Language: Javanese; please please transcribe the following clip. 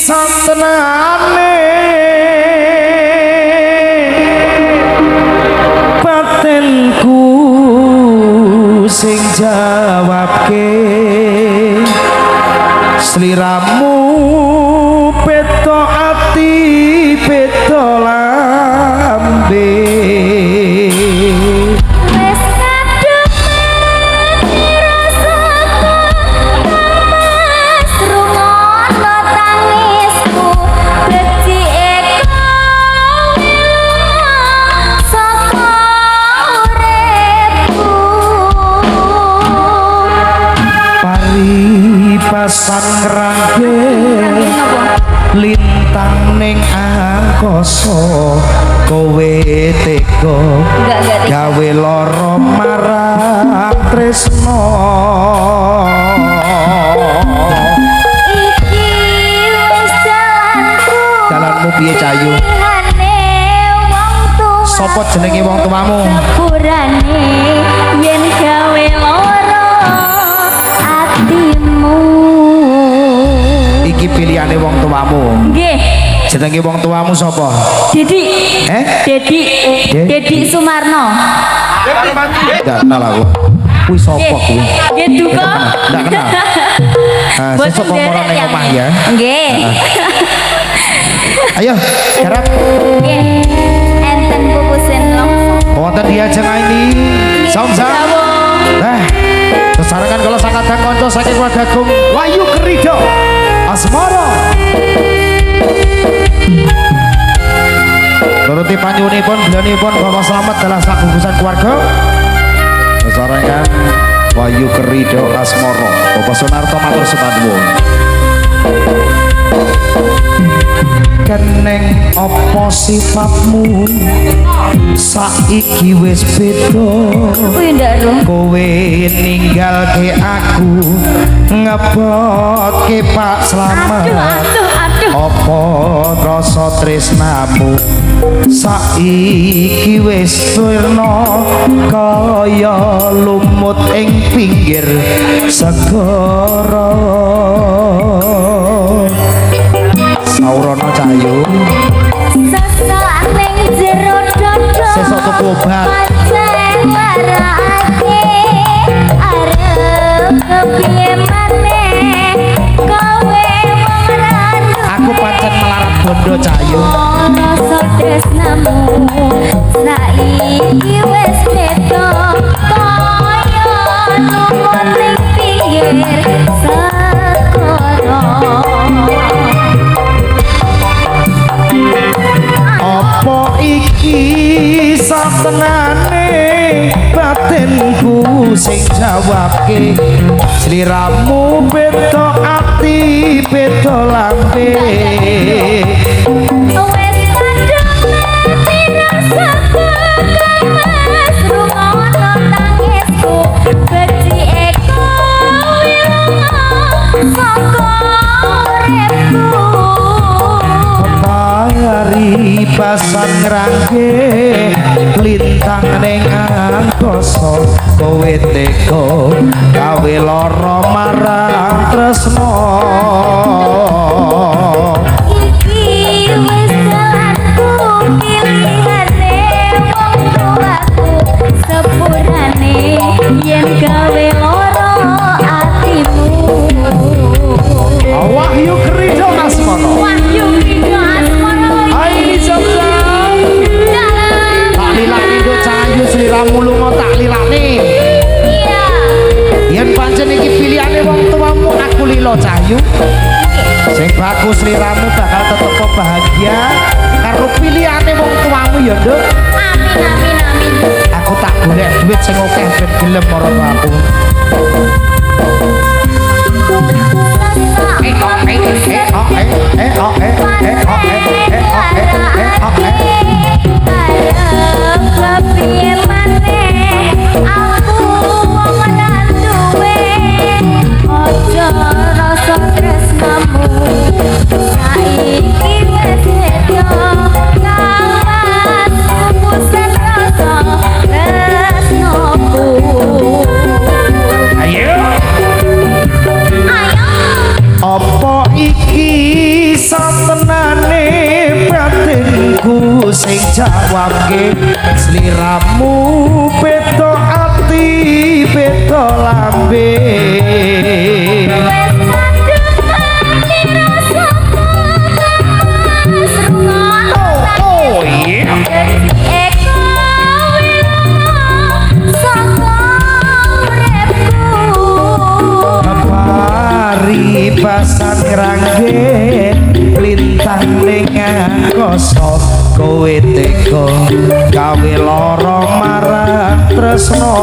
santenane batinku sing jawabke sliramu peto ati peto lambe pasang rangke lintang ning angkasa kowe tega gawe lara marang tresno iki wis jalanku jalanmu piye Cayu sapa jenenge wong tuamu sepurane yen gawe lara atimu iki pilihane wong tuamu nggih jenenge wong tuamu sapa Dedi Dedi Sumarno ndak kenal aku kuwi sapa kuwi nggih duka ndak kenal sesuk komporan ning omah ya nggih ayo garap nggih enten kukusen langsung wonten diajeng ini samsa sesarengan kalau sangat dan konco saking wagagung Wahyu Kerido Asmara nuruti panyunipun beliaunipun Bapak Slamet adalah sagugusan keluarga sesarengan Wahyu Kerido Asmara Bapak Sunarto matur sepaduwun keneng apa sifatmu saiki wis beda kowe ninggalke aku ngebotke Pak Slamet apa rasa tresnamu saiki wis sirna kaya lumut ing pinggir segara Saurono Cayu sesok ning jero dodo sesok tuku obat pancen marake arep kepiye maneh kowe wong randu aku pancen melarat bondo Cayu rasa tresnamu saiki wis beda kaya lumut ning pinggir segara apa iki satenane batinku sing jawabke sliramu beda ati beda lambe wes kadung mati rasaku mas rungono tangisku beti eko wilongo saka uripku Hari pasang rangke lintang ning angkasa kowe tega gawe lara marang tresno iki wis jalanku pilihane wong tuaku sepurane yen gawe lara atimu Wahyu Kerido Asmara Wahyu Kerido Asmara Aini Samsam tak lilani do Cayu sliramu lunga tak lilani iya yen pancen iki pilihane wong tuamu aku lilo Cayu sing bagus sliramu bakal tetep bahagia karo pilihane wong tuamu ya Nduk amin amin amin aku tak golek duit sing akeh ben gelem marang aku Apa iki dijawabke sliramu beda ati beda lambe Wes kadung mati rasa panas rungono oh iya dadi eko wilomo saka uripku paribasan ngrangge lintang ning angkasa kowe tega gawe lara marang tresno